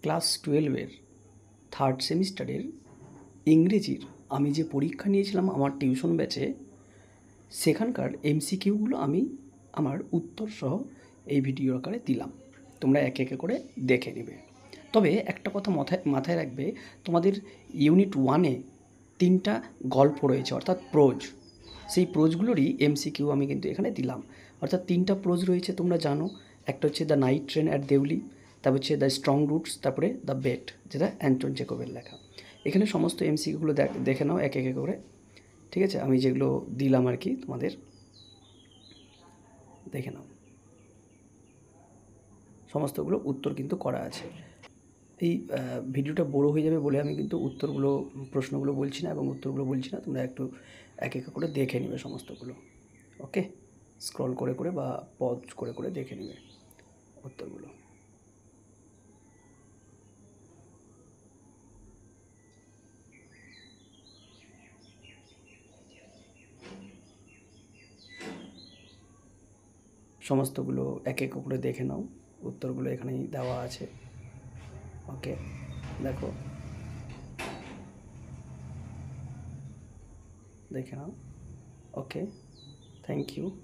Class 12-এর third সেমিস্টারের ইংরেজির আমি যে পরীক্ষা নিয়েছিলাম আমার টিউশন ব্যাচে, সেখানকার এমসিকিউগুলো আমি আমার উত্তর সহ এই ভিডিও আকারে দিলাম। তোমরা একে একে করে দেখে নেবে। তবে একটা কথা মাথায় রাখবে, তোমাদের ইউনিট 1-এ 3টা গল্প রয়েছে, অর্থাৎ প্রোজ। সেই প্রোজগুলোরই এমসিকিউ আমি কিন্তু এখানে দিলাম। অর্থাৎ 3টা প্রোজ রয়েছে, তোমরা জানো। একটা হচ্ছে the night train at Deuli, তারপর হচ্ছে দ্য স্ট্রং রুটস, তারপরে দ্য বেট, যেটা অ্যান্টন চেকোভের লেখা। এখানে সমস্ত এমসিকিউগুলো দেখে নাও একে একে করে, ঠিক আছে? আমি যেগুলো দিলাম আর কি তোমাদের, দেখে নাও। সমস্তগুলো উত্তর কিন্তু করা আছে। এই ভিডিওটা বড় হয়ে যাবে বলে আমি কিন্তু প্রশ্নগুলো বলছি না এবং উত্তরগুলো বলছি না। তোমরা একটু এক এক করে দেখে নেবে সমস্তগুলো। ওকে, স্ক্রল করে করে বা পজ করে করে দেখে নেবে উত্তরগুলো। সমস্তগুলো এক এক করে দেখে নাও, উত্তরগুলো এখানেই দেওয়া আছে। ওকে, দেখো, দেখে নাও। ওকে, থ্যাংক ইউ।